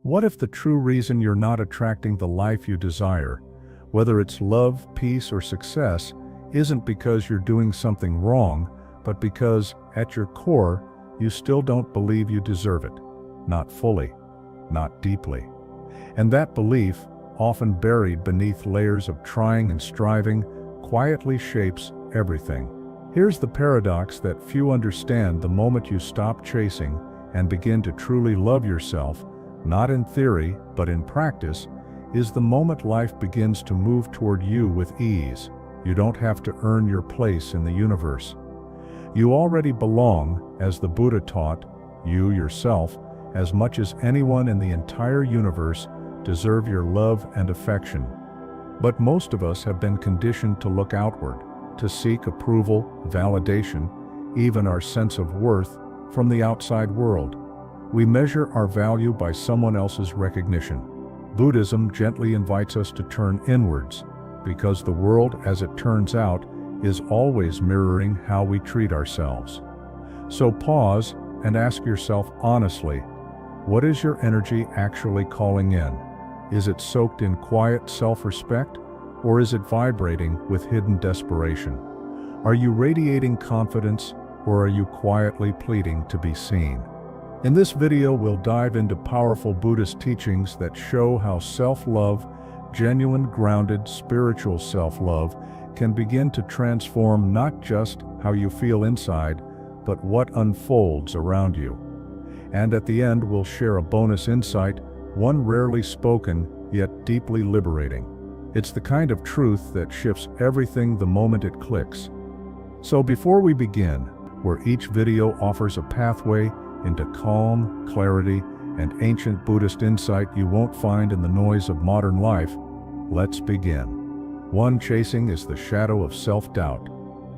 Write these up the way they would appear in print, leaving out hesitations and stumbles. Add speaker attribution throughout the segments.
Speaker 1: What if the true reason you're not attracting the life you desire, whether it's love, peace, or success, isn't because you're doing something wrong, but because, at your core, you still don't believe you deserve it? Not fully, not deeply. And that belief, often buried beneath layers of trying and striving, quietly shapes everything. Here's the paradox that few understand: the moment you stop chasing and begin to truly love yourself, not in theory, but in practice, is the moment life begins to move toward you with ease. You don't have to earn your place in the universe. You already belong, as the Buddha taught. You yourself, as much as anyone in the entire universe, deserve your love and affection. But most of us have been conditioned to look outward, to seek approval, validation, even our sense of worth, from the outside world. We measure our value by someone else's recognition. Buddhism gently invites us to turn inwards, because the world, as it turns out, is always mirroring how we treat ourselves. So pause and ask yourself honestly, what is your energy actually calling in? Is it soaked in quiet self-respect, or is it vibrating with hidden desperation? Are you radiating confidence, or are you quietly pleading to be seen? In this video, we'll dive into powerful Buddhist teachings that show how self-love, genuine, grounded, spiritual self-love, can begin to transform not just how you feel inside, but what unfolds around you. And at the end, we'll share a bonus insight, one rarely spoken, yet deeply liberating. It's the kind of truth that shifts everything the moment it clicks. So before we begin, where each video offers a pathway into calm, clarity, and ancient Buddhist insight you won't find in the noise of modern life, let's begin. 1. Chasing is the shadow of self-doubt.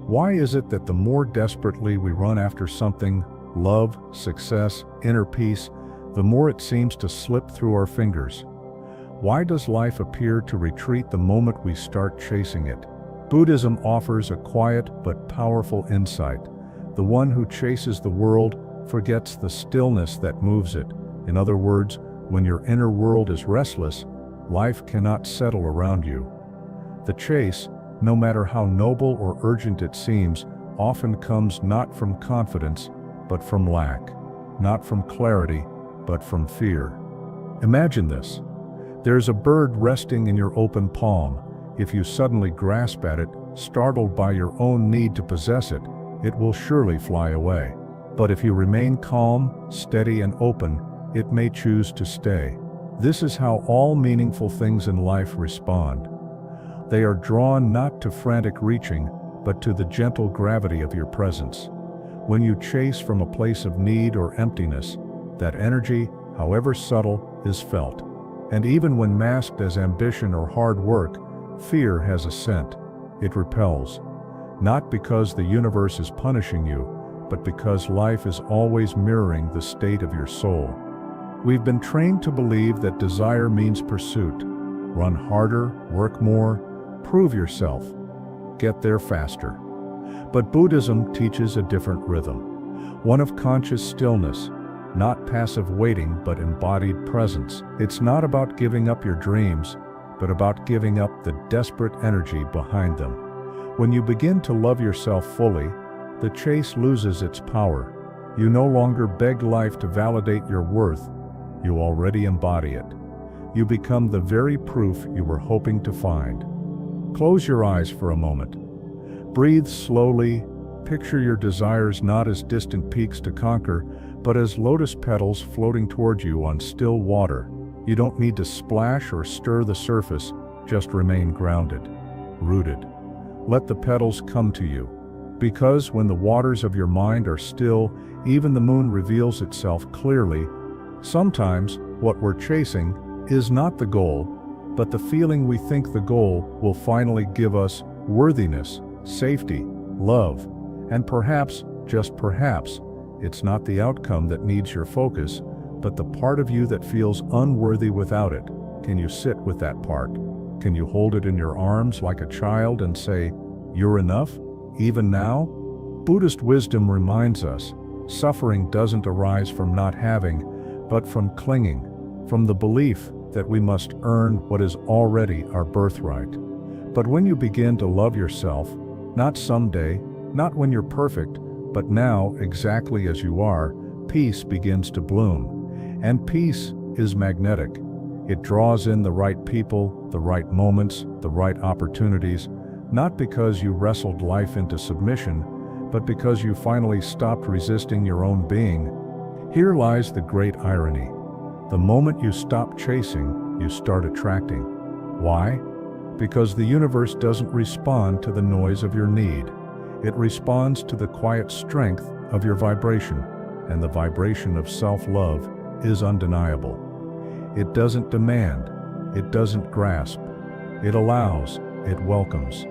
Speaker 1: Why is it that the more desperately we run after something, love, success, inner peace, the more it seems to slip through our fingers? Why does life appear to retreat the moment we start chasing it? Buddhism offers a quiet but powerful insight. The one who chases the world forgets the stillness that moves it. In other words, when your inner world is restless, life cannot settle around you. The chase, no matter how noble or urgent it seems, often comes not from confidence, but from lack. Not from clarity, but from fear. Imagine this. There's a bird resting in your open palm. If you suddenly grasp at it, startled by your own need to possess it, it will surely fly away. But if you remain calm, steady, and open, it may choose to stay. This is how all meaningful things in life respond. They are drawn not to frantic reaching, but to the gentle gravity of your presence. When you chase from a place of need or emptiness, that energy, however subtle, is felt. And even when masked as ambition or hard work, fear has a scent. It repels. Not because the universe is punishing you, but because life is always mirroring the state of your soul. We've been trained to believe that desire means pursuit. Run harder, work more, prove yourself, get there faster. But Buddhism teaches a different rhythm, one of conscious stillness, not passive waiting but embodied presence. It's not about giving up your dreams, but about giving up the desperate energy behind them. When you begin to love yourself fully, the chase loses its power. You no longer beg life to validate your worth, you already embody it. You become the very proof you were hoping to find. Close your eyes for a moment. Breathe slowly. Picture your desires not as distant peaks to conquer, but as lotus petals floating toward you on still water. You don't need to splash or stir the surface, just remain grounded, rooted. Let the petals come to you. Because when the waters of your mind are still, even the moon reveals itself clearly. Sometimes, what we're chasing is not the goal, but the feeling we think the goal will finally give us: worthiness, safety, love. And perhaps, just perhaps, it's not the outcome that needs your focus, but the part of you that feels unworthy without it. Can you sit with that part? Can you hold it in your arms like a child and say, "You're enough, even now"? Buddhist wisdom reminds us, suffering doesn't arise from not having, but from clinging. from the belief that we must earn what is already our birthright. But when you begin to love yourself, not someday, not when you're perfect, but now exactly as you are, peace begins to bloom. And peace is magnetic. It draws in the right people, the right moments, the right opportunities, not because you wrestled life into submission, but because you finally stopped resisting your own being. Here lies the great irony. The moment you stop chasing, you start attracting. Why? Because the universe doesn't respond to the noise of your need. It responds to the quiet strength of your vibration, and the vibration of self-love is undeniable. It doesn't demand, it doesn't grasp, it allows, it welcomes.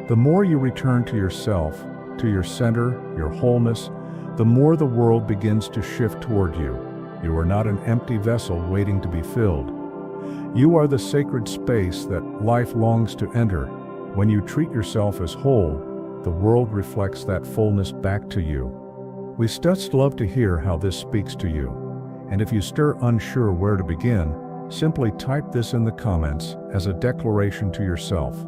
Speaker 1: The more you return to yourself, to your center, your wholeness, the more the world begins to shift toward you. You are not an empty vessel waiting to be filled. You are the sacred space that life longs to enter. When you treat yourself as whole, the world reflects that fullness back to you. We just love to hear how this speaks to you. And if you stir unsure where to begin, simply type this in the comments as a declaration to yourself.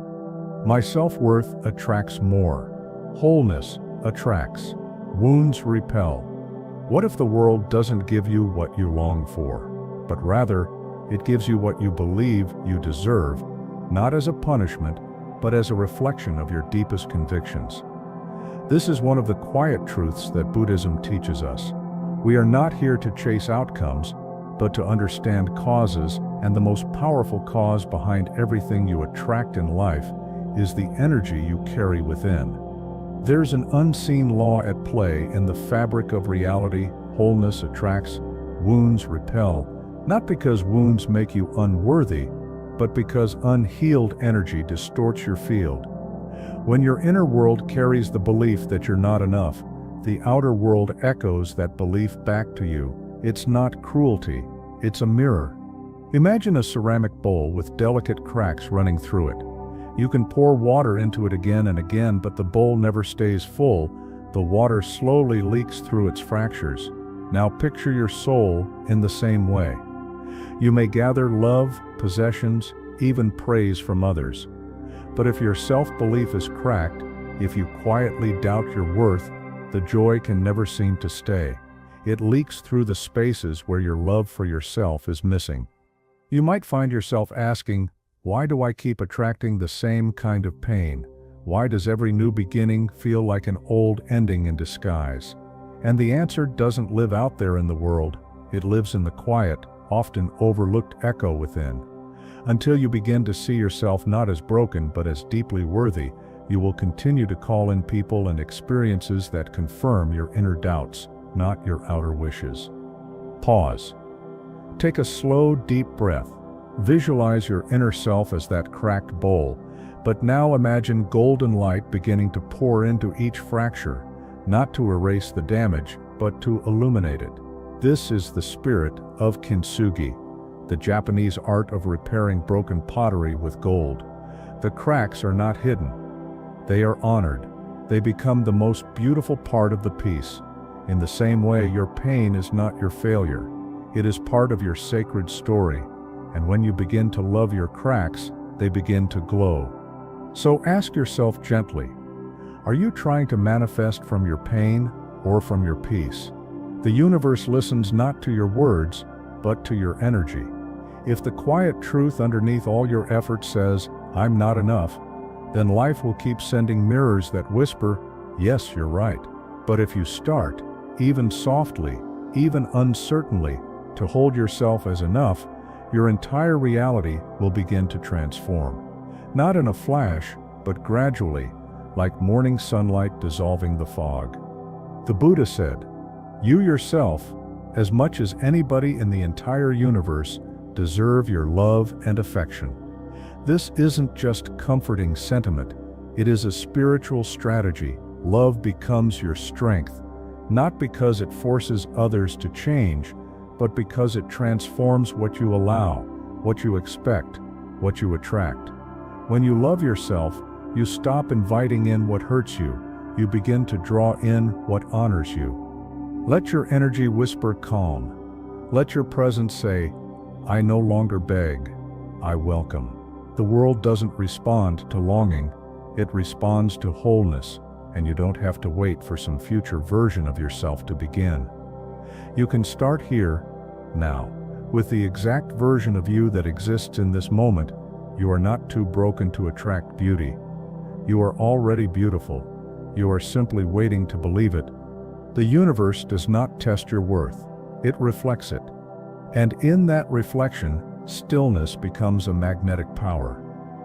Speaker 1: My self-worth attracts more. Wholeness attracts. Wounds repel. What if the world doesn't give you what you long for, but rather it gives you what you believe you deserve, not as a punishment, but as a reflection of your deepest convictions? This is one of the quiet truths that Buddhism teaches us. We are not here to chase outcomes, but to understand causes, and the most powerful cause behind everything you attract in life is the energy you carry within. There's an unseen law at play in the fabric of reality. Wholeness attracts, wounds repel, not because wounds make you unworthy, but because unhealed energy distorts your field. When your inner world carries the belief that you're not enough, the outer world echoes that belief back to you. It's not cruelty, it's a mirror. Imagine a ceramic bowl with delicate cracks running through it. You can pour water into it again and again, but the bowl never stays full. The water slowly leaks through its fractures. Now picture your soul in the same way. You may gather love, possessions, even praise from others. But if your self-belief is cracked, if you quietly doubt your worth, the joy can never seem to stay. It leaks through the spaces where your love for yourself is missing. You might find yourself asking, why do I keep attracting the same kind of pain? Why does every new beginning feel like an old ending in disguise? And the answer doesn't live out there in the world. It lives in the quiet, often overlooked echo within. Until you begin to see yourself not as broken but as deeply worthy, you will continue to call in people and experiences that confirm your inner doubts, not your outer wishes. Pause. Take a slow, deep breath. Visualize your inner self as that cracked bowl, but now imagine golden light beginning to pour into each fracture, not to erase the damage, but to illuminate it. This is the spirit of kintsugi, the Japanese art of repairing broken pottery with gold. The cracks are not hidden. They are honored. They become the most beautiful part of the piece. In the same way, your pain is not your failure. It is part of your sacred story. And when you begin to love your cracks, they begin to glow. So ask yourself gently, are you trying to manifest from your pain or from your peace? The universe listens not to your words, but to your energy. If the quiet truth underneath all your efforts says, I'm not enough, then life will keep sending mirrors that whisper, yes, you're right. But if you start, even softly, even uncertainly, to hold yourself as enough, your entire reality will begin to transform. Not in a flash, but gradually, like morning sunlight dissolving the fog. The Buddha said, you yourself, as much as anybody in the entire universe, deserve your love and affection. This isn't just comforting sentiment, it is a spiritual strategy. Love becomes your strength, not because it forces others to change, but because it transforms what you allow, what you expect, what you attract. When you love yourself, you stop inviting in what hurts you. You begin to draw in what honors you. Let your energy whisper calm. Let your presence say, I no longer beg, I welcome. The world doesn't respond to longing, it responds to wholeness, and you don't have to wait for some future version of yourself to begin. You can start here, now, with the exact version of you that exists in this moment. You are not too broken to attract beauty. You are already beautiful. You are simply waiting to believe it. The universe does not test your worth, it reflects it. And in that reflection, stillness becomes a magnetic power.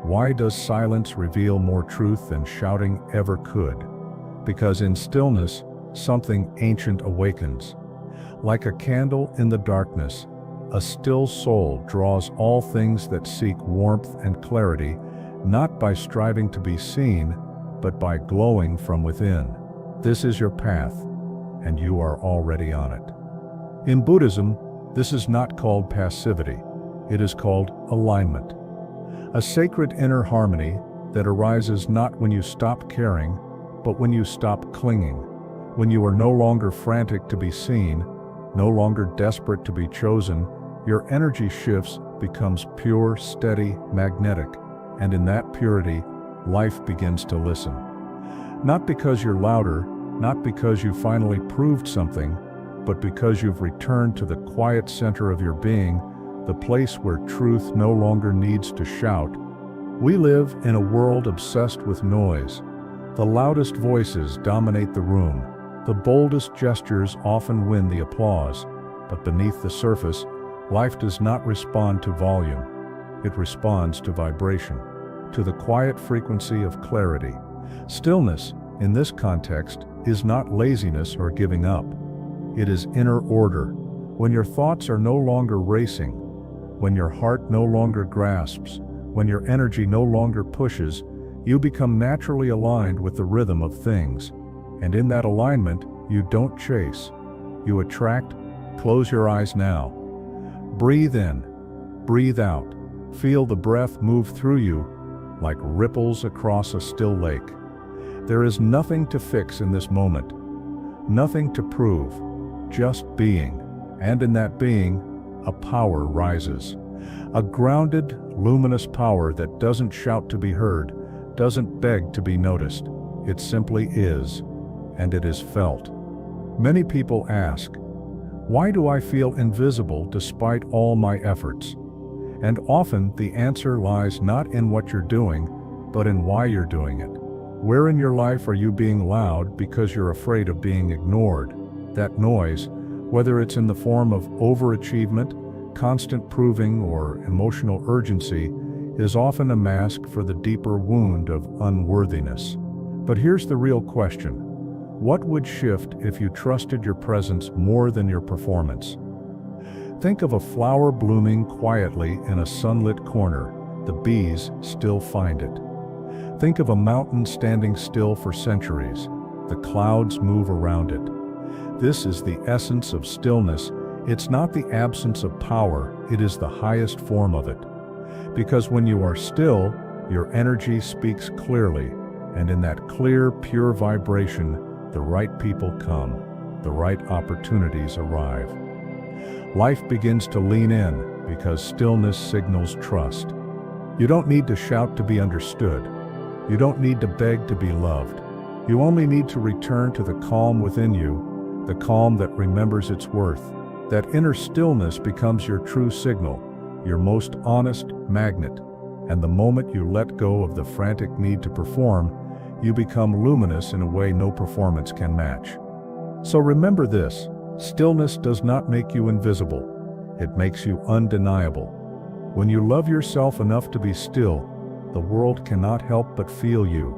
Speaker 1: Why does silence reveal more truth than shouting ever could? Because in stillness, something ancient awakens. Like a candle in the darkness, a still soul draws all things that seek warmth and clarity, not by striving to be seen, but by glowing from within. This is your path, and you are already on it. In Buddhism, this is not called passivity. It is called alignment. A sacred inner harmony that arises not when you stop caring, but when you stop clinging. When you are no longer frantic to be seen, no longer desperate to be chosen, your energy shifts, becomes pure, steady, magnetic, and in that purity, life begins to listen. Not because you're louder, not because you finally proved something, but because you've returned to the quiet center of your being, the place where truth no longer needs to shout. We live in a world obsessed with noise. The loudest voices dominate the room. The boldest gestures often win the applause, but beneath the surface, life does not respond to volume. It responds to vibration, to the quiet frequency of clarity. Stillness, in this context, is not laziness or giving up. It is inner order. When your thoughts are no longer racing, when your heart no longer grasps, when your energy no longer pushes, you become naturally aligned with the rhythm of things. And in that alignment, you don't chase. You attract. Close your eyes now. Breathe in. Breathe out. Feel the breath move through you like ripples across a still lake. There is nothing to fix in this moment. Nothing to prove. Just being. And in that being, a power rises. A grounded, luminous power that doesn't shout to be heard, doesn't beg to be noticed. It simply is, and it is felt. Many people ask, why do I feel invisible despite all my efforts? And often the answer lies not in what you're doing, but in why you're doing it. Where in your life are you being loud because you're afraid of being ignored? That noise, whether it's in the form of overachievement, constant proving, or emotional urgency, is often a mask for the deeper wound of unworthiness. But here's the real question. What would shift if you trusted your presence more than your performance? Think of a flower blooming quietly in a sunlit corner. The bees still find it. Think of a mountain standing still for centuries. The clouds move around it. This is the essence of stillness. It's not the absence of power, it is the highest form of it. Because when you are still, your energy speaks clearly, and in that clear, pure vibration, the right people come, the right opportunities arrive. Life begins to lean in because stillness signals trust. You don't need to shout to be understood. You don't need to beg to be loved. You only need to return to the calm within you, the calm that remembers its worth. That inner stillness becomes your true signal, your most honest magnet, and the moment you let go of the frantic need to perform, you become luminous in a way no performance can match. So remember this, stillness does not make you invisible, it makes you undeniable. When you love yourself enough to be still, the world cannot help but feel you.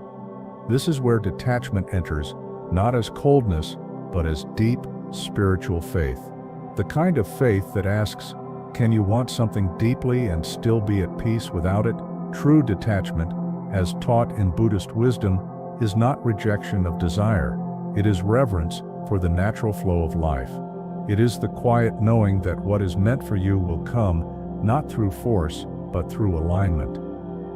Speaker 1: This is where detachment enters, not as coldness, but as deep, spiritual faith. The kind of faith that asks, can you want something deeply and still be at peace without it? True detachment, as taught in Buddhist wisdom, is not rejection of desire. It is reverence for the natural flow of life. It is the quiet knowing that what is meant for you will come, not through force, but through alignment.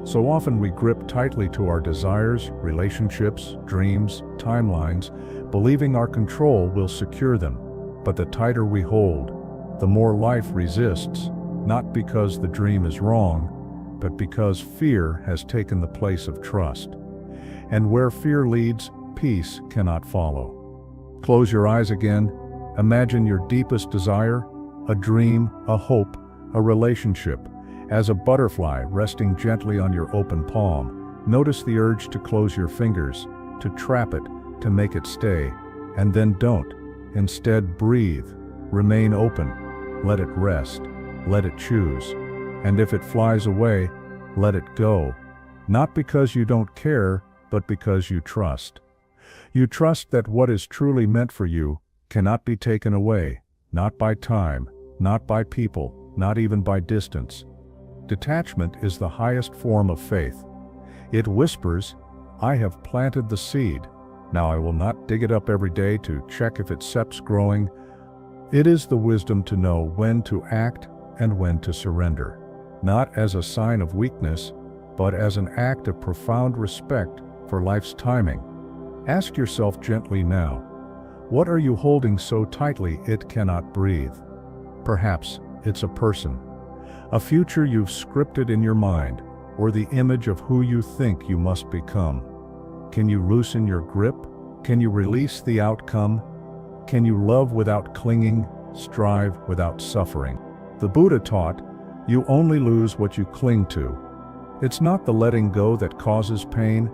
Speaker 1: So often we grip tightly to our desires, relationships, dreams, timelines, believing our control will secure them. But the tighter we hold, the more life resists, not because the dream is wrong, but because fear has taken the place of trust. And where fear leads, peace cannot follow. Close your eyes again. Imagine your deepest desire, a dream, a hope, a relationship, as a butterfly resting gently on your open palm. Notice the urge to close your fingers, to trap it, to make it stay, and then don't. Instead, breathe, remain open, let it rest, let it choose. And if it flies away, let it go. Not because you don't care, but because you trust. You trust that what is truly meant for you cannot be taken away, not by time, not by people, not even by distance. Detachment is the highest form of faith. It whispers, "I have planted the seed. Now I will not dig it up every day to check if it steps growing." It is the wisdom to know when to act and when to surrender, not as a sign of weakness, but as an act of profound respect for life's timing. Ask yourself gently now, what are you holding so tightly it cannot breathe? Perhaps it's a person, a future you've scripted in your mind, or the image of who you think you must become. Can you loosen your grip? Can you release the outcome? Can you love without clinging, strive without suffering? The Buddha taught, you only lose what you cling to. It's not the letting go that causes pain,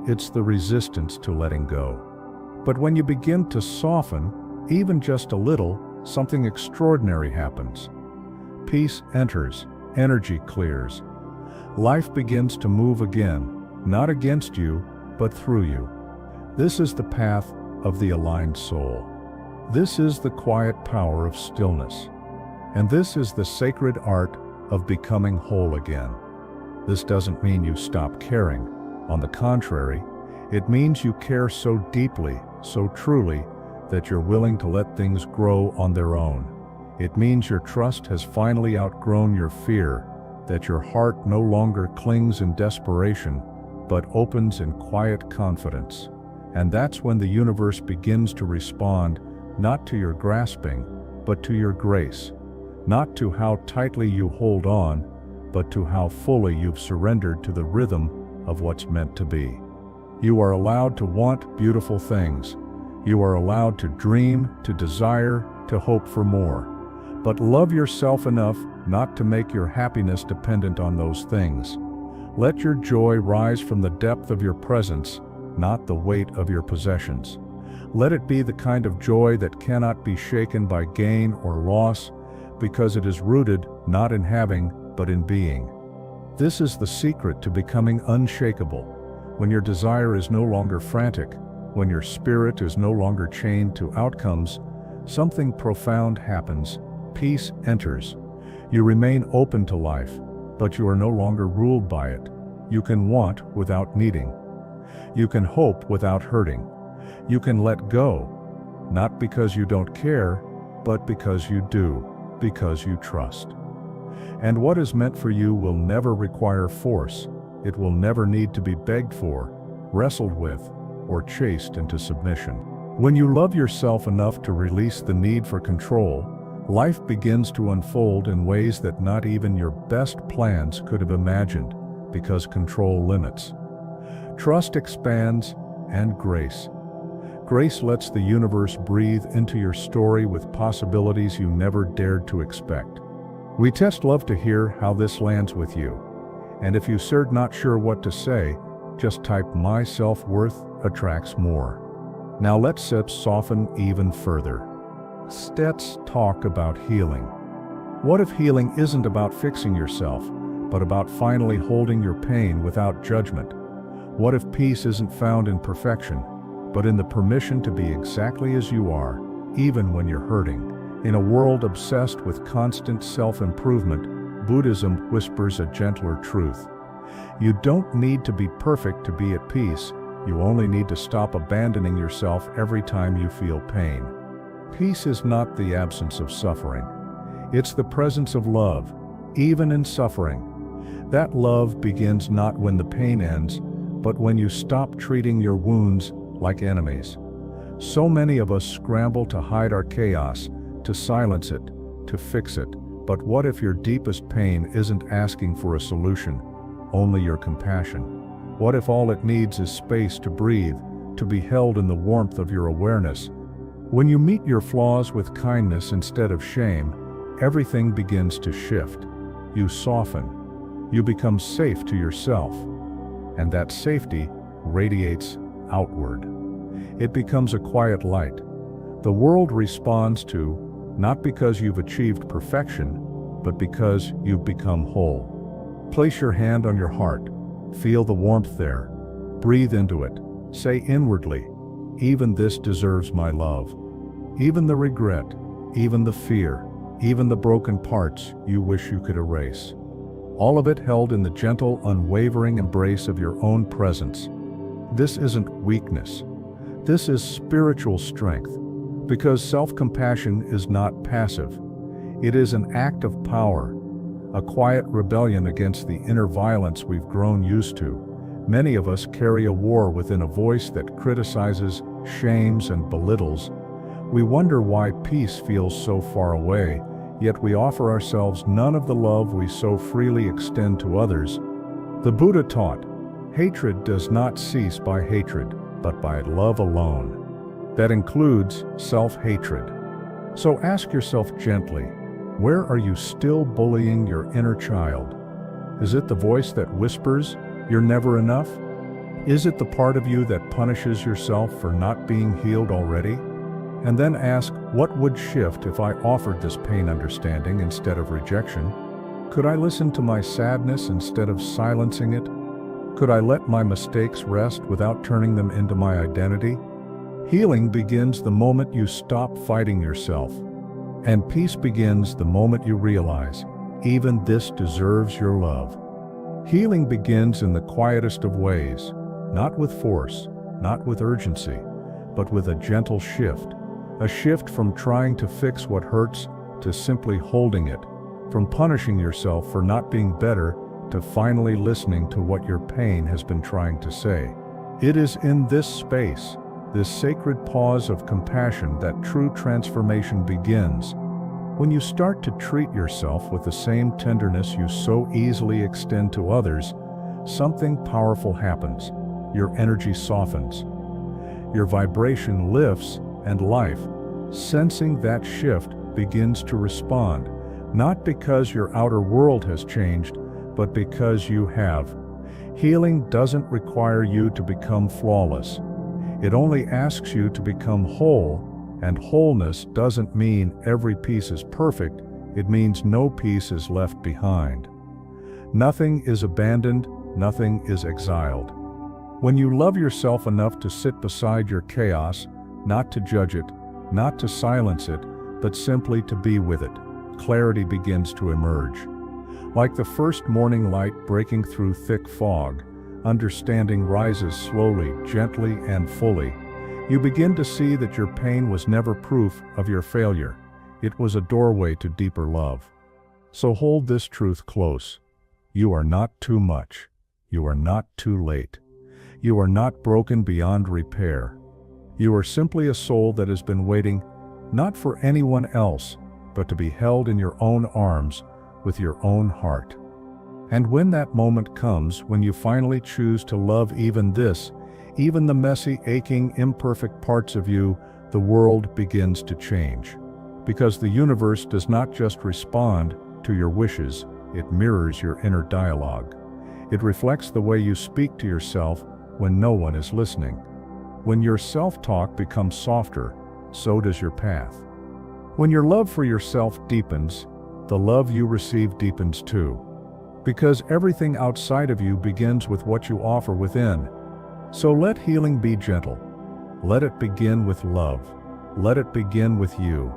Speaker 1: it's the resistance to letting go. But when you begin to soften, even just a little, something extraordinary happens. Peace enters, energy clears. Life begins to move again, not against you, but through you. This is the path of the aligned soul. This is the quiet power of stillness. And this is the sacred art of becoming whole again. This doesn't mean you stop caring. On the contrary, it means you care so deeply, so truly, that you're willing to let things grow on their own. It means your trust has finally outgrown your fear, that your heart no longer clings in desperation, but opens in quiet confidence. And that's when the universe begins to respond, not to your grasping, but to your grace. Not to how tightly you hold on, but to how fully you've surrendered to the rhythm of what's meant to be. You are allowed to want beautiful things. You are allowed to dream, to desire, to hope for more. But love yourself enough not to make your happiness dependent on those things. Let your joy rise from the depth of your presence, not the weight of your possessions. Let it be the kind of joy that cannot be shaken by gain or loss, because it is rooted not in having, but in being. This is the secret to becoming unshakable. When your desire is no longer frantic, when your spirit is no longer chained to outcomes, something profound happens. Peace enters. You remain open to life, but you are no longer ruled by it. You can want without needing. You can hope without hurting. You can let go, not because you don't care, but because you do, because you trust. And what is meant for you will never require force. It will never need to be begged for, wrestled with, or chased into submission. When you love yourself enough to release the need for control, life begins to unfold in ways that not even your best plans could have imagined, because control limits. Trust expands, and grace. Grace lets the universe breathe into your story with possibilities you never dared to expect. We just love to hear how this lands with you. And if you're not sure what to say, just type "my self-worth attracts more." Now let's soften even further. Let's talk about healing. What if healing isn't about fixing yourself, but about finally holding your pain without judgment? What if peace isn't found in perfection, but in the permission to be exactly as you are, even when you're hurting? In a world obsessed with constant self-improvement, Buddhism whispers a gentler truth. You don't need to be perfect to be at peace. You only need to stop abandoning yourself every time you feel pain. Peace is not the absence of suffering. It's the presence of love, even in suffering. That love begins not when the pain ends, but when you stop treating your wounds like enemies. So many of us scramble to hide our chaos, to silence it, to fix it, But what if your deepest pain isn't asking for a solution, only your compassion? What if all it needs is space to breathe, to be held in the warmth of your awareness? When you meet your flaws with kindness instead of shame, everything begins to shift. You soften. You become safe to yourself. And that safety radiates outward. It becomes a quiet light. The world responds to, not because you've achieved perfection, but because you've become whole. Place your hand on your heart. Feel the warmth there. Breathe into it. Say inwardly, even this deserves my love. Even the regret, even the fear, even the broken parts you wish you could erase. All of it held in the gentle, unwavering embrace of your own presence. This isn't weakness. This is spiritual strength, because self-compassion is not passive. It is an act of power, a quiet rebellion against the inner violence we've grown used to. Many of us carry a war within a voice that criticizes, shames, and belittles. We wonder why peace feels so far away, yet we offer ourselves none of the love we so freely extend to others. The Buddha taught, hatred does not cease by hatred, but by love alone. That includes self-hatred. So ask yourself gently, where are you still bullying your inner child? Is it the voice that whispers, "You're never enough"? Is it the part of you that punishes yourself for not being healed already? And then ask, what would shift if I offered this pain understanding instead of rejection? Could I listen to my sadness instead of silencing it? Could I let my mistakes rest without turning them into my identity? Healing begins the moment you stop fighting yourself. And peace begins the moment you realize, even this deserves your love. Healing begins in the quietest of ways, not with force, not with urgency, but with a gentle shift. A shift from trying to fix what hurts to simply holding it, from punishing yourself for not being better to finally listening to what your pain has been trying to say. It is in this space, this sacred pause of compassion, that true transformation begins. When you start to treat yourself with the same tenderness you so easily extend to others, something powerful happens. Your energy softens. Your vibration lifts, and life, sensing that shift, begins to respond, not because your outer world has changed, but because you have. Healing doesn't require you to become flawless. It only asks you to become whole, and wholeness doesn't mean every piece is perfect, it means no piece is left behind. Nothing is abandoned, nothing is exiled. When you love yourself enough to sit beside your chaos, not to judge it, not to silence it, but simply to be with it, clarity begins to emerge. Like the first morning light breaking through thick fog, understanding rises slowly, gently, and fully. You begin to see that your pain was never proof of your failure. It was a doorway to deeper love. So hold this truth close. You are not too much. You are not too late. You are not broken beyond repair. You are simply a soul that has been waiting, not for anyone else, but to be held in your own arms with your own heart. And when that moment comes, when you finally choose to love even this, even the messy, aching, imperfect parts of you, the world begins to change. Because the universe does not just respond to your wishes, it mirrors your inner dialogue. It reflects the way you speak to yourself when no one is listening. When your self-talk becomes softer, so does your path. When your love for yourself deepens, the love you receive deepens too. Because everything outside of you begins with what you offer within. So let healing be gentle. Let it begin with love. Let it begin with you.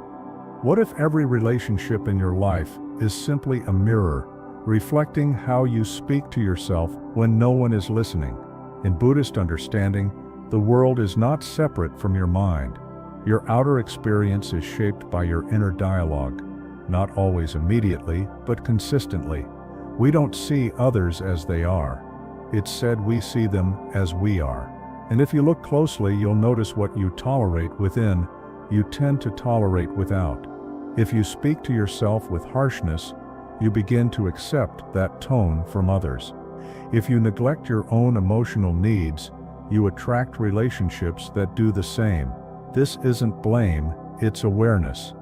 Speaker 1: What if every relationship in your life is simply a mirror, reflecting how you speak to yourself when no one is listening? In Buddhist understanding, the world is not separate from your mind. Your outer experience is shaped by your inner dialogue, not always immediately, but consistently. We don't see others as they are. It's said we see them as we are. And if you look closely, you'll notice what you tolerate within, you tend to tolerate without. If you speak to yourself with harshness, you begin to accept that tone from others. If you neglect your own emotional needs, you attract relationships that do the same. This isn't blame, it's awareness.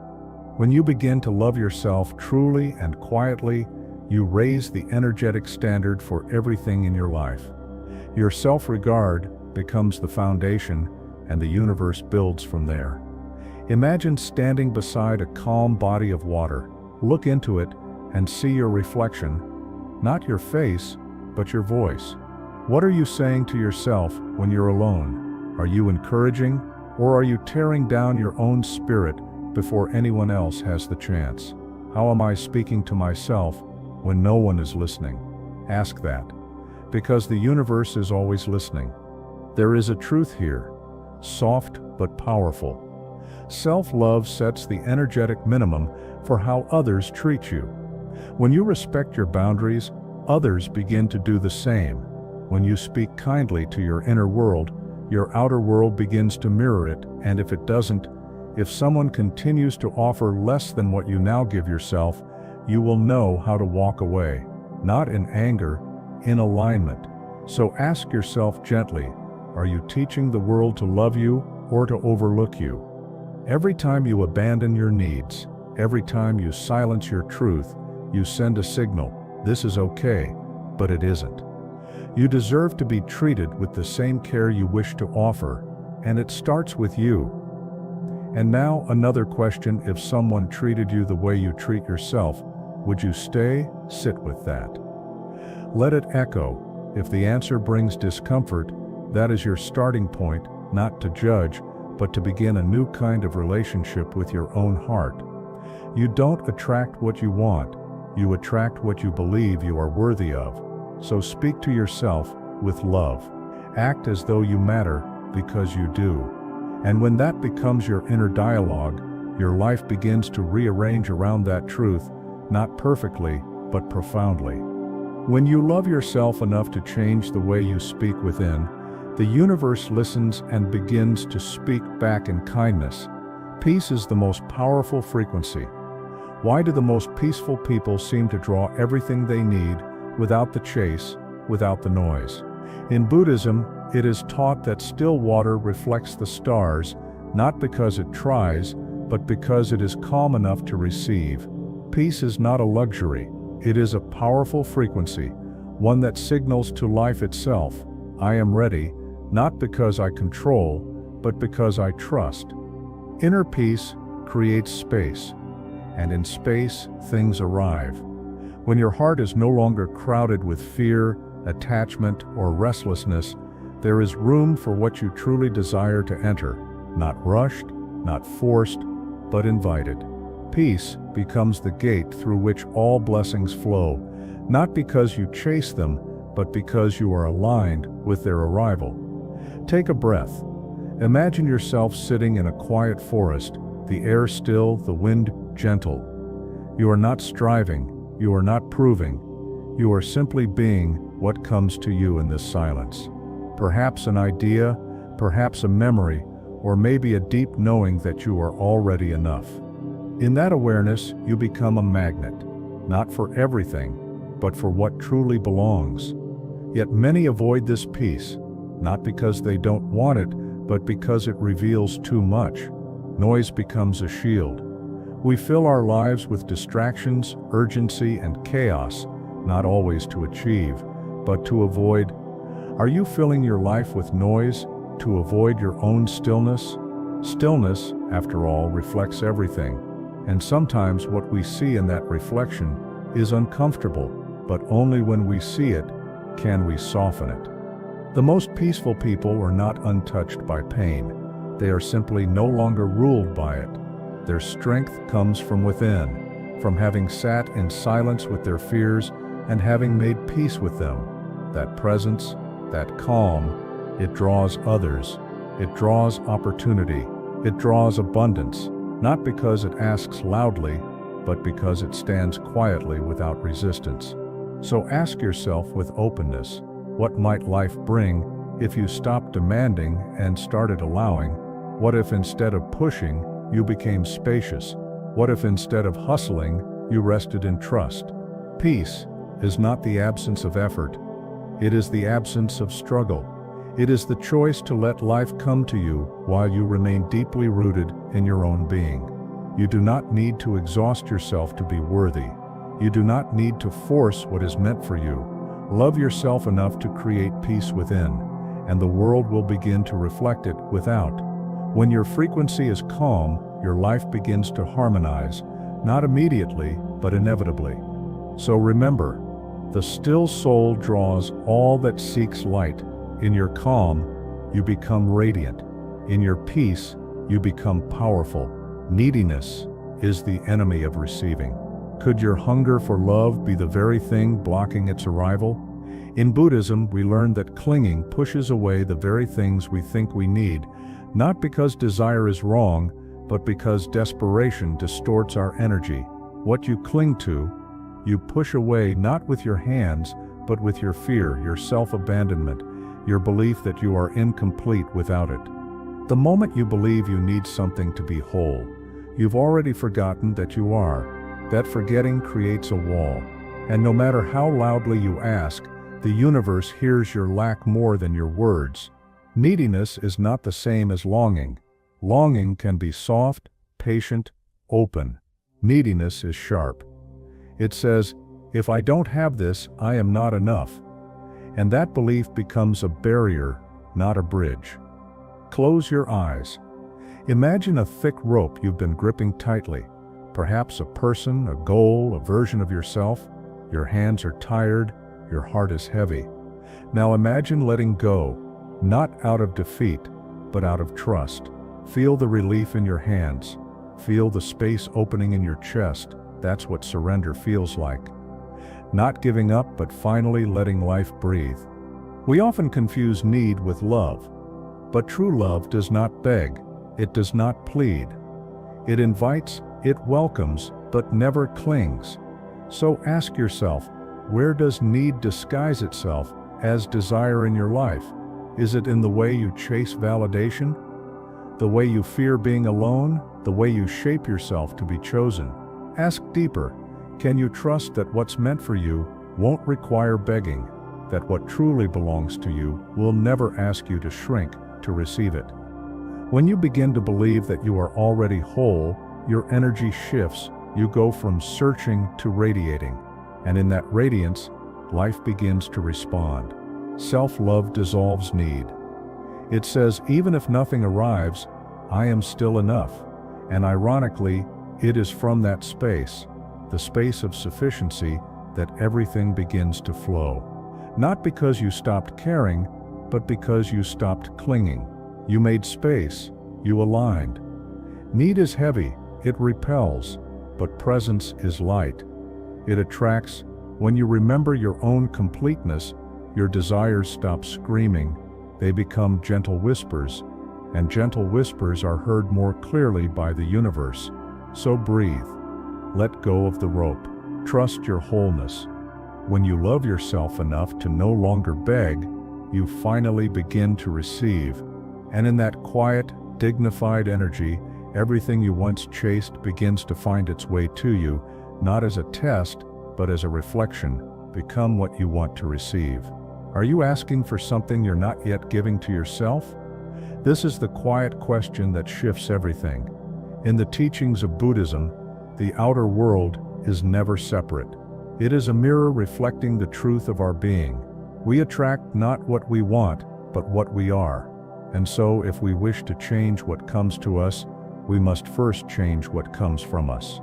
Speaker 1: When you begin to love yourself truly and quietly, you raise the energetic standard for everything in your life. Your self-regard becomes the foundation, and the universe builds from there. Imagine standing beside a calm body of water. Look into it and see your reflection, not your face, but your voice. What are you saying to yourself when you're alone? Are you encouraging, or are you tearing down your own spirit before anyone else has the chance? How am I speaking to myself when no one is listening? Ask that, because the universe is always listening. There is a truth here, soft but powerful. Self-love sets the energetic minimum for how others treat you. When you respect your boundaries, others begin to do the same. When you speak kindly to your inner world, your outer world begins to mirror it, and if it doesn't, if someone continues to offer less than what you now give yourself, you will know how to walk away, not in anger, in alignment. So ask yourself gently, are you teaching the world to love you or to overlook you? Every time you abandon your needs, every time you silence your truth, you send a signal, this is okay, but it isn't. You deserve to be treated with the same care you wish to offer, and it starts with you. And now another question: if someone treated you the way you treat yourself, would you stay? Sit with that. Let it echo. If the answer brings discomfort, that is your starting point, not to judge, but to begin a new kind of relationship with your own heart. You don't attract what you want, you attract what you believe you are worthy of. So speak to yourself with love. Act as though you matter, because you do. And when that becomes your inner dialogue, your life begins to rearrange around that truth, not perfectly, but profoundly. When you love yourself enough to change the way you speak within, the universe listens and begins to speak back in kindness. Peace is the most powerful frequency. Why do the most peaceful people seem to draw everything they need, without the chase, without the noise? In Buddhism, it is taught that still water reflects the stars, not because it tries, but because it is calm enough to receive. Peace is not a luxury, it is a powerful frequency, one that signals to life itself, I am ready, not because I control, but because I trust. Inner peace creates space, and in space, things arrive. When your heart is no longer crowded with fear, attachment, or restlessness, there is room for what you truly desire to enter, not rushed, not forced, but invited. Peace becomes the gate through which all blessings flow, not because you chase them, but because you are aligned with their arrival. Take a breath. Imagine yourself sitting in a quiet forest, the air still, the wind gentle. You are not striving, you are not proving, you are simply being what comes to you in this silence. Perhaps an idea, perhaps a memory, or maybe a deep knowing that you are already enough. In that awareness, you become a magnet, not for everything, but for what truly belongs. Yet many avoid this peace, not because they don't want it, but because it reveals too much. Noise becomes a shield. We fill our lives with distractions, urgency, and chaos, not always to achieve, but to avoid. Are you filling your life with noise to avoid your own stillness? Stillness, after all, reflects everything, and sometimes what we see in that reflection is uncomfortable, but only when we see it can we soften it. The most peaceful people are not untouched by pain. They are simply no longer ruled by it. Their strength comes from within, from having sat in silence with their fears and having made peace with them. That presence, that calm, it draws others. It draws opportunity. It draws abundance, not because it asks loudly, but because it stands quietly without resistance. So ask yourself with openness, what might life bring if you stopped demanding and started allowing? What if instead of pushing, you became spacious, What if instead of hustling, you rested in trust? Peace is not the absence of effort. It is the absence of struggle. It is the choice to let life come to you while you remain deeply rooted in your own being. You do not need to exhaust yourself to be worthy. You do not need to force what is meant for you. Love yourself enough to create peace within, and the world will begin to reflect it without. When your frequency is calm, your life begins to harmonize, not immediately, but inevitably. So remember, the still soul draws all that seeks light. In your calm, you become radiant. In your peace, you become powerful. Neediness is the enemy of receiving. Could your hunger for love be the very thing blocking its arrival? In Buddhism, we learn that clinging pushes away the very things we think we need, not because desire is wrong, but because desperation distorts our energy. What you cling to, you push away not with your hands, but with your fear, your self-abandonment, your belief that you are incomplete without it. The moment you believe you need something to be whole, you've already forgotten that you are. That forgetting creates a wall, and no matter how loudly you ask, the universe hears your lack more than your words. Neediness is not the same as longing. Longing can be soft, patient, open. Neediness is sharp. It says, if I don't have this, I am not enough. And that belief becomes a barrier, not a bridge. Close your eyes. Imagine a thick rope you've been gripping tightly. Perhaps a person, a goal, a version of yourself. Your hands are tired, your heart is heavy. Now imagine letting go, not out of defeat, but out of trust. Feel the relief in your hands. Feel the space opening in your chest. That's what surrender feels like. Not giving up, but finally letting life breathe. We often confuse need with love. But true love does not beg. It does not plead. It invites, it welcomes, but never clings. So ask yourself, where does need disguise itself as desire in your life? Is it in the way you chase validation? The way you fear being alone? The way you shape yourself to be chosen? Ask deeper. Can you trust that what's meant for you won't require begging? That what truly belongs to you will never ask you to shrink to receive it? When you begin to believe that you are already whole, your energy shifts. You go from searching to radiating. And in that radiance, life begins to respond. Self-love dissolves need. It says, even if nothing arrives, I am still enough. And ironically, it is from that space, the space of sufficiency, that everything begins to flow. Not because you stopped caring, but because you stopped clinging. You made space, you aligned. Need is heavy, it repels, but presence is light. It attracts. When you remember your own completeness, your desires stop screaming. They become gentle whispers, and gentle whispers are heard more clearly by the universe. So breathe. Let go of the rope. Trust your wholeness. When you love yourself enough to no longer beg, you finally begin to receive. And in that quiet, dignified energy, everything you once chased begins to find its way to you, not as a test, but as a reflection. Become what you want to receive. Are you asking for something you're not yet giving to yourself? This is the quiet question that shifts everything. In the teachings of Buddhism, the outer world is never separate. It is a mirror reflecting the truth of our being. We attract not what we want, but what we are. And so, if we wish to change what comes to us, we must first change what comes from us.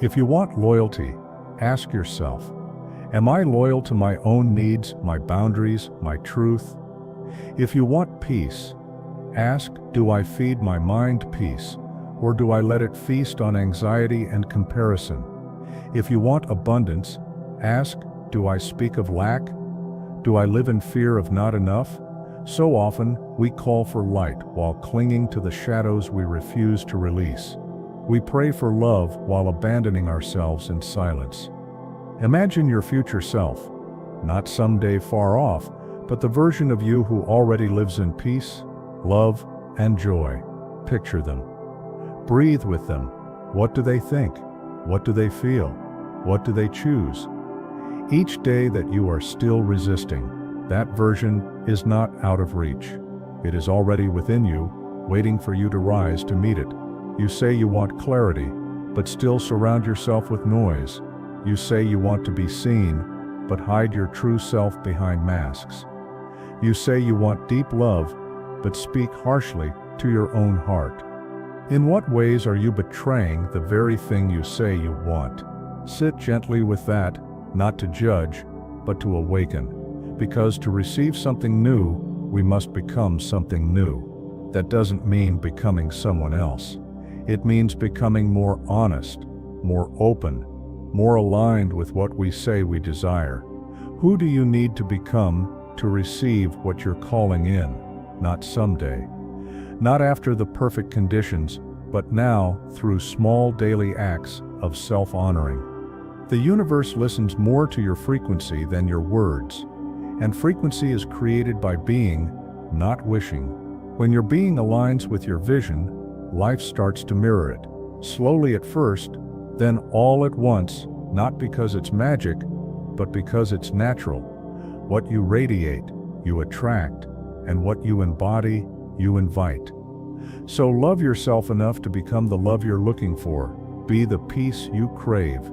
Speaker 1: If you want loyalty, ask yourself, am I loyal to my own needs, my boundaries, my truth? If you want peace, ask, do I feed my mind peace, or do I let it feast on anxiety and comparison? If you want abundance, ask, do I speak of lack? Do I live in fear of not enough? So often, we call for light while clinging to the shadows we refuse to release. We pray for love while abandoning ourselves in silence. Imagine your future self, not someday far off, but the version of you who already lives in peace, love, and joy. Picture them. Breathe with them. What do they think? What do they feel? What do they choose? Each day that you are still resisting, that version is not out of reach. It is already within you, waiting for you to rise to meet it. You say you want clarity, but still surround yourself with noise. You say you want to be seen, but hide your true self behind masks. You say you want deep love, but speak harshly to your own heart. In what ways are you betraying the very thing you say you want? Sit gently with that, not to judge, but to awaken. Because to receive something new, we must become something new. That doesn't mean becoming someone else. It means becoming more honest, more open, more aligned with what we say we desire. Who do you need to become to receive what you're calling in? Not someday. Not after the perfect conditions, but now through small daily acts of self-honoring. The universe listens more to your frequency than your words, and frequency is created by being, not wishing. When your being aligns with your vision, life starts to mirror it, slowly at first, then all at once, not because it's magic, but because it's natural. What you radiate, you attract, and what you embody, you invite. So love yourself enough to become the love you're looking for. Be the peace you crave.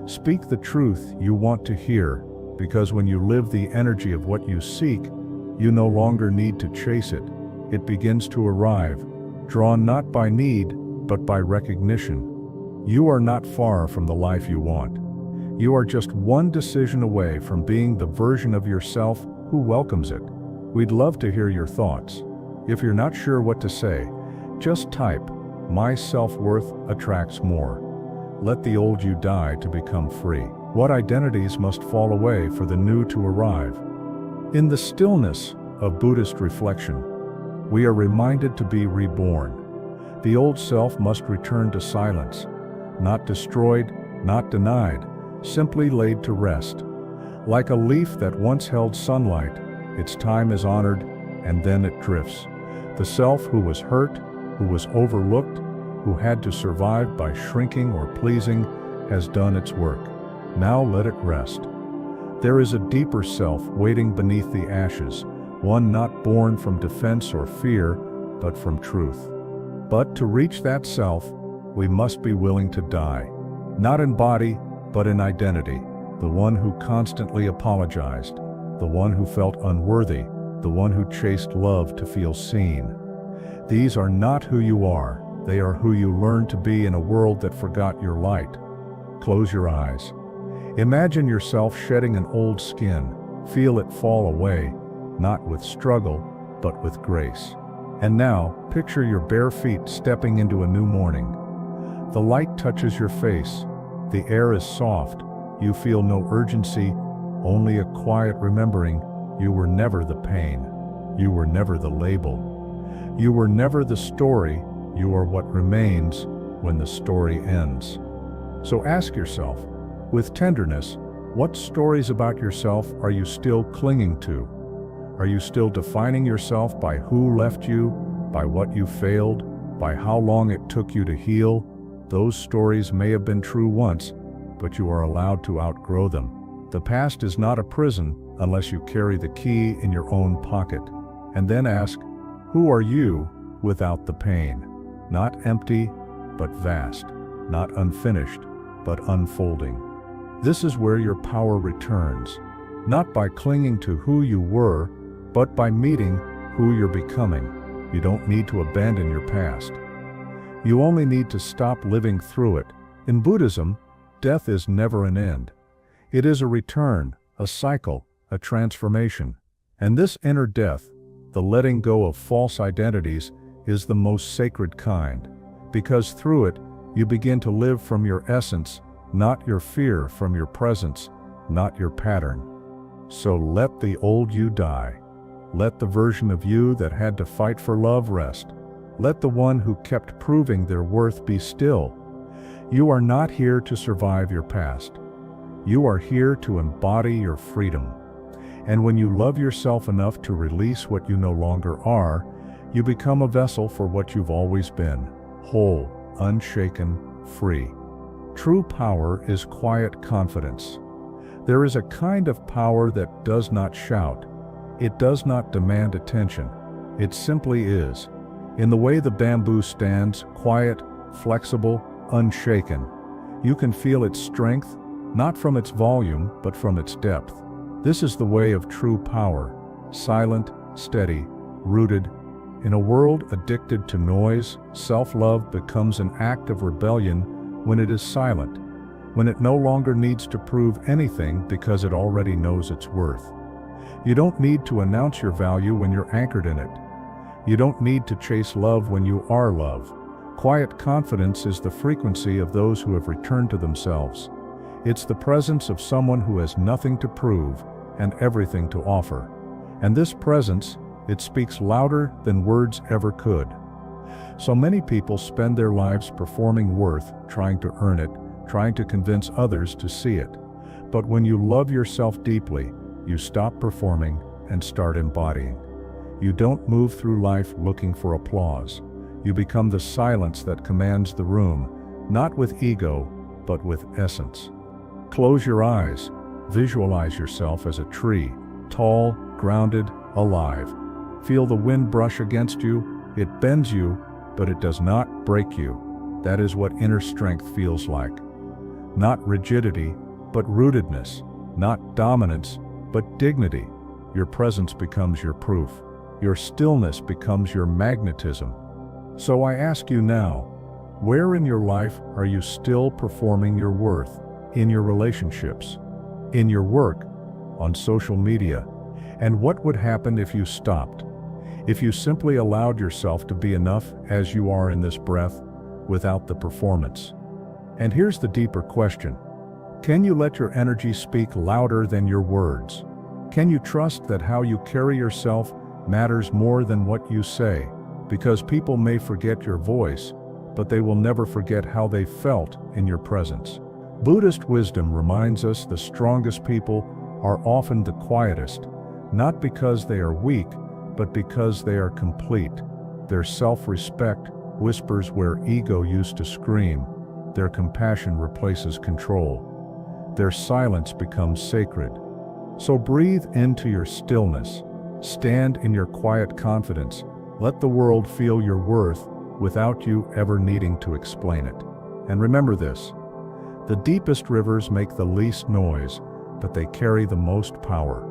Speaker 1: Speak the truth you want to hear, because when you live the energy of what you seek, you no longer need to chase it. It begins to arrive, drawn not by need, but by recognition. You are not far from the life you want. You are just one decision away from being the version of yourself who welcomes it. We'd love to hear your thoughts. If you're not sure what to say, just type, "My self-worth attracts more." Let the old you die to become free. What identities must fall away for the new to arrive? In the stillness of Buddhist reflection, we are reminded to be reborn. The old self must return to silence, not destroyed, not denied, simply laid to rest. Like a leaf that once held sunlight, its time is honored, and then it drifts. The self who was hurt, who was overlooked, who had to survive by shrinking or pleasing, has done its work. Now let it rest. There is a deeper self waiting beneath the ashes, one not born from defense or fear, but from truth. But to reach that self, we must be willing to die. Not in body, but in identity. The one who constantly apologized, the one who felt unworthy, the one who chased love to feel seen. These are not who you are. They are who you learned to be in a world that forgot your light. Close your eyes. Imagine yourself shedding an old skin. Feel it fall away, not with struggle, but with grace. And now, picture your bare feet stepping into a new morning. The light touches your face. The air is soft. You feel no urgency, only a quiet remembering you were never the pain. You were never the label. You were never the story. You are what remains when the story ends. So ask yourself, with tenderness, what stories about yourself are you still clinging to? Are you still defining yourself by who left you, by what you failed, by how long it took you to heal? Those stories may have been true once, but you are allowed to outgrow them. The past is not a prison unless you carry the key in your own pocket. And then ask, who are you without the pain? Not empty, but vast. Not unfinished, but unfolding. This is where your power returns, not by clinging to who you were, but by meeting who you're becoming. You don't need to abandon your past. You only need to stop living through it. In Buddhism, death is never an end. It is a return, a cycle, a transformation. And this inner death, the letting go of false identities, is the most sacred kind, because through it, you begin to live from your essence, not your fear from your presence, not your pattern. So let the old you die. Let the version of you that had to fight for love rest. Let the one who kept proving their worth be still. You are not here to survive your past. You are here to embody your freedom. And when you love yourself enough to release what you no longer are, you become a vessel for what you've always been, whole, unshaken, free. True power is quiet confidence. There is a kind of power that does not shout. It does not demand attention. It simply is. In the way the bamboo stands, quiet, flexible, unshaken. You can feel its strength, not from its volume, but from its depth. This is the way of true power, silent, steady, rooted. In a world addicted to noise, self-love becomes an act of rebellion when it is silent, when it no longer needs to prove anything because it already knows its worth. You don't need to announce your value when you're anchored in it. You don't need to chase love when you are love. Quiet confidence is the frequency of those who have returned to themselves. It's the presence of someone who has nothing to prove and everything to offer. And this presence, it speaks louder than words ever could. So many people spend their lives performing worth, trying to earn it, trying to convince others to see it. But when you love yourself deeply, you stop performing and start embodying. You don't move through life looking for applause. You become the silence that commands the room, not with ego, but with essence. Close your eyes. Visualize yourself as a tree, tall, grounded, alive. Feel the wind brush against you. It bends you, but it does not break you. That is what inner strength feels like. Not rigidity, but rootedness. Not dominance, but dignity. Your presence becomes your proof. Your stillness becomes your magnetism. So I ask you now, where in your life are you still performing your worth? In your relationships, in your work, on social media? And what would happen if you stopped? If you simply allowed yourself to be enough as you are in this breath, without the performance? And here's the deeper question. Can you let your energy speak louder than your words? Can you trust that how you carry yourself matters more than what you say? Because people may forget your voice, but they will never forget how they felt in your presence. Buddhist wisdom reminds us the strongest people are often the quietest, not because they are weak, but because they are complete. Their self-respect whispers where ego used to scream. Their compassion replaces control. Their silence becomes sacred. So breathe into your stillness. Stand in your quiet confidence. Let the world feel your worth without you ever needing to explain it. And remember this, the deepest rivers make the least noise, but they carry the most power.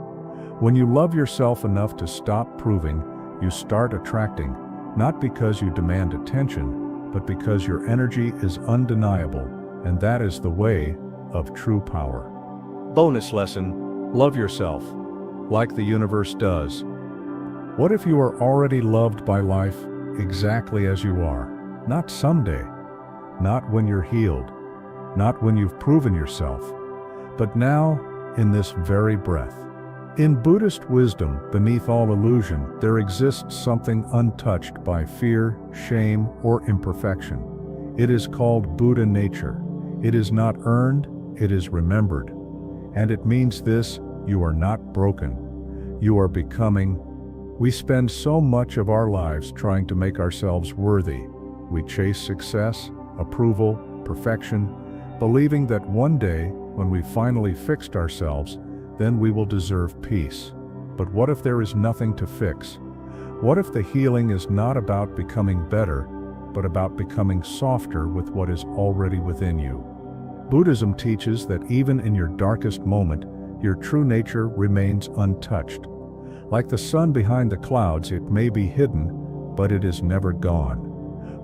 Speaker 1: When you love yourself enough to stop proving, you start attracting, not because you demand attention, but because your energy is undeniable, and that is the way of true power. Bonus lesson, love yourself, like the universe does. What if you are already loved by life exactly as you are? Not someday, not when you're healed, not when you've proven yourself, but now in this very breath. In Buddhist wisdom, beneath all illusion, there exists something untouched by fear, shame, or imperfection. It is called Buddha nature. It is not earned, it is remembered. And it means this, you are not broken. You are becoming. We spend so much of our lives trying to make ourselves worthy. We chase success, approval, perfection, believing that one day, when we finally fixed ourselves, then we will deserve peace. But what if there is nothing to fix? What if the healing is not about becoming better, but about becoming softer with what is already within you? Buddhism teaches that even in your darkest moment, your true nature remains untouched. Like the sun behind the clouds, it may be hidden, but it is never gone.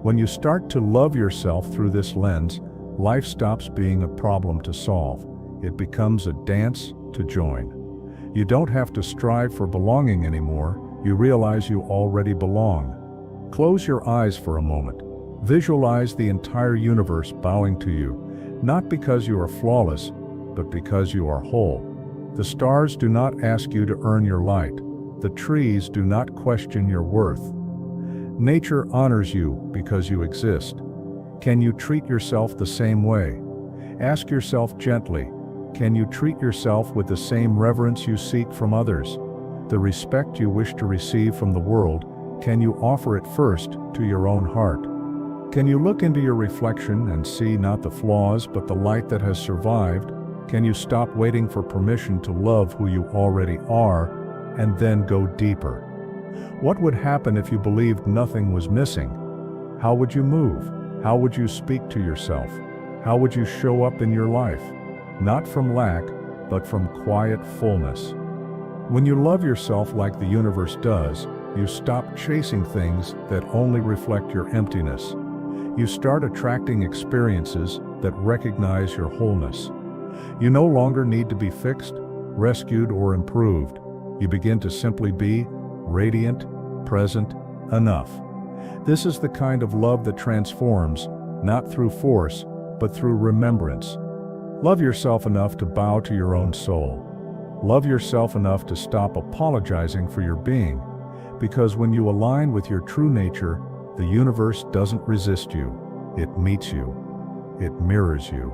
Speaker 1: When you start to love yourself through this lens, life stops being a problem to solve. It becomes a dance to join. You don't have to strive for belonging anymore. You realize you already belong. Close your eyes for a moment. Visualize the entire universe bowing to you, not because you are flawless, but because you are whole. The stars do not ask you to earn your light. The trees do not question your worth. Nature honors you because you exist. Can you treat yourself the same way? Ask yourself gently, can you treat yourself with the same reverence you seek from others? The respect you wish to receive from the world, can you offer it first to your own heart? Can you look into your reflection and see not the flaws but the light that has survived? Can you stop waiting for permission to love who you already are and then go deeper? What would happen if you believed nothing was missing? How would you move? How would you speak to yourself? How would you show up in your life? Not from lack, but from quiet fullness. When you love yourself like the universe does, you stop chasing things that only reflect your emptiness. You start attracting experiences that recognize your wholeness. You no longer need to be fixed, rescued, or improved. You begin to simply be radiant, present, enough. This is the kind of love that transforms, not through force, but through remembrance. Love yourself enough to bow to your own soul. Love yourself enough to stop apologizing for your being, because when you align with your true nature, the universe doesn't resist you. It meets you. It mirrors you.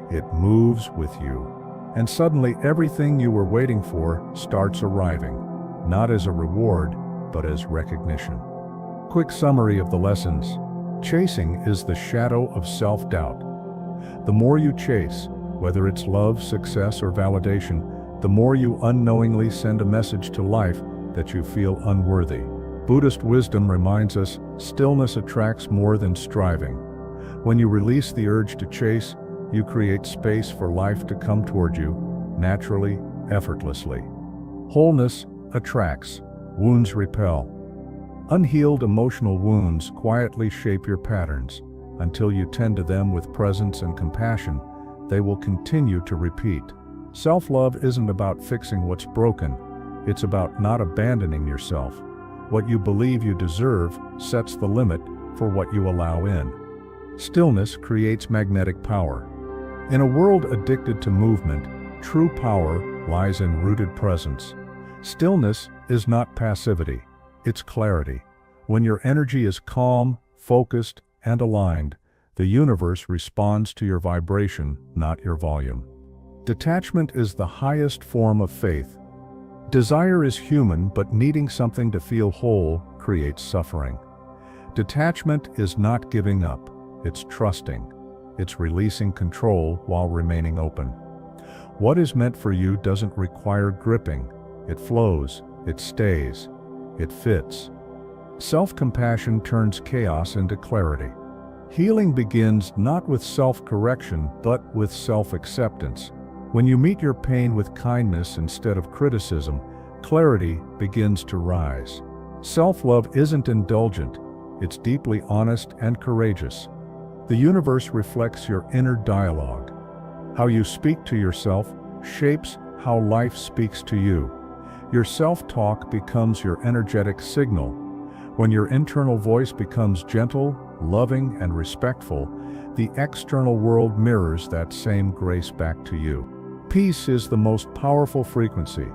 Speaker 1: It moves with you. And suddenly everything you were waiting for starts arriving, not as a reward, but as recognition. Quick summary of the lessons. Chasing is the shadow of self-doubt. The more you chase, whether it's love, success, or validation, the more you unknowingly send a message to life that you feel unworthy. Buddhist wisdom reminds us, stillness attracts more than striving. When you release the urge to chase, you create space for life to come toward you, naturally, effortlessly. Wholeness attracts, wounds repel. Unhealed emotional wounds quietly shape your patterns. Until you tend to them with presence and compassion, they will continue to repeat. Self-love isn't about fixing what's broken. It's about not abandoning yourself. What you believe you deserve sets the limit for what you allow in. Stillness creates magnetic power. In a world addicted to movement, true power lies in rooted presence. Stillness is not passivity, it's clarity. When your energy is calm, focused, and aligned, the universe responds to your vibration, not your volume. Detachment is the highest form of faith. Desire is human, but needing something to feel whole creates suffering. Detachment is not giving up, it's trusting. It's releasing control while remaining open. What is meant for you doesn't require gripping. It flows, it stays, it fits. Self-compassion turns chaos into clarity. Healing begins not with self-correction, but with self-acceptance. When you meet your pain with kindness instead of criticism, clarity begins to rise. Self-love isn't indulgent, it's deeply honest and courageous. The universe reflects your inner dialogue. How you speak to yourself shapes how life speaks to you. Your self-talk becomes your energetic signal. When your internal voice becomes gentle, loving, and respectful, the external world mirrors that same grace back to you. Peace is the most powerful frequency.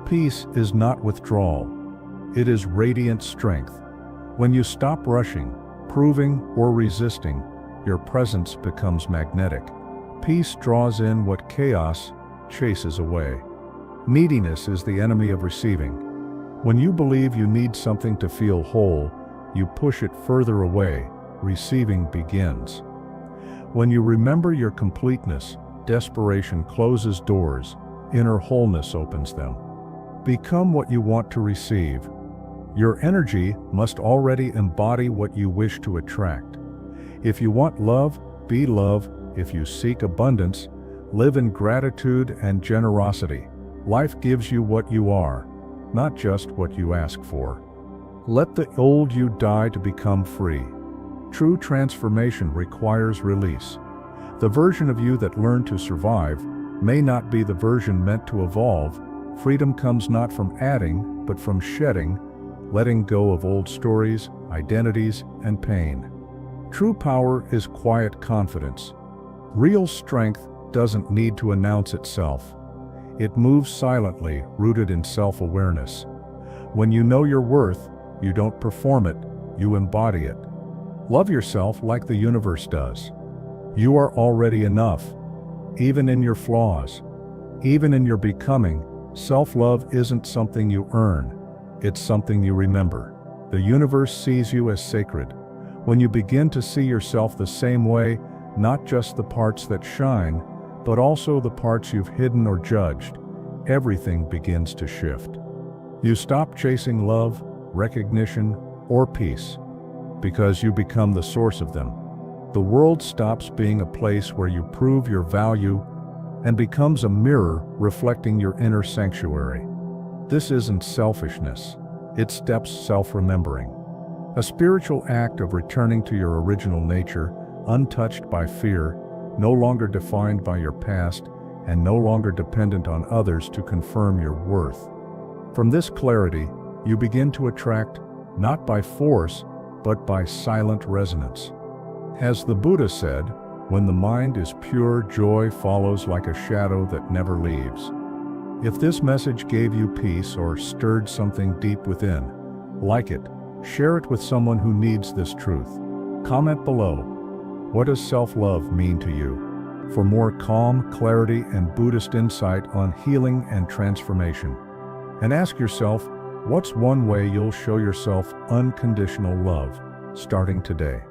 Speaker 1: Peace is not withdrawal. It is radiant strength. When you stop rushing, proving, or resisting, your presence becomes magnetic. Peace draws in what chaos chases away. Neediness is the enemy of receiving. When you believe you need something to feel whole, you push it further away. Receiving begins. When you remember your completeness, desperation closes doors, inner wholeness opens them. Become what you want to receive. Your energy must already embody what you wish to attract. If you want love, be love. If you seek abundance, live in gratitude and generosity. Life gives you what you are, not just what you ask for. Let the old you die to become free. True transformation requires release. The version of you that learned to survive may not be the version meant to evolve. Freedom comes not from adding, but from shedding, letting go of old stories, identities, and pain. True power is quiet confidence. Real strength doesn't need to announce itself. It moves silently, rooted in self-awareness. When you know your worth, you don't perform it, you embody it. Love yourself like the universe does. You are already enough, even in your flaws. Even in your becoming, self-love isn't something you earn, it's something you remember. The universe sees you as sacred. When you begin to see yourself the same way, not just the parts that shine, but also the parts you've hidden or judged, everything begins to shift. You stop chasing love, recognition, or peace, because you become the source of them. The world stops being a place where you prove your value and becomes a mirror reflecting your inner sanctuary. This isn't selfishness, it's steps self-remembering. A spiritual act of returning to your original nature, untouched by fear, no longer defined by your past, and no longer dependent on others to confirm your worth. From this clarity, you begin to attract, not by force, but by silent resonance. As the Buddha said, when the mind is pure, joy follows like a shadow that never leaves. If this message gave you peace or stirred something deep within, like it, share it with someone who needs this truth. Comment below. What does self-love mean to you? For more calm, clarity, and Buddhist insight on healing and transformation. And ask yourself, what's one way you'll show yourself unconditional love, starting today?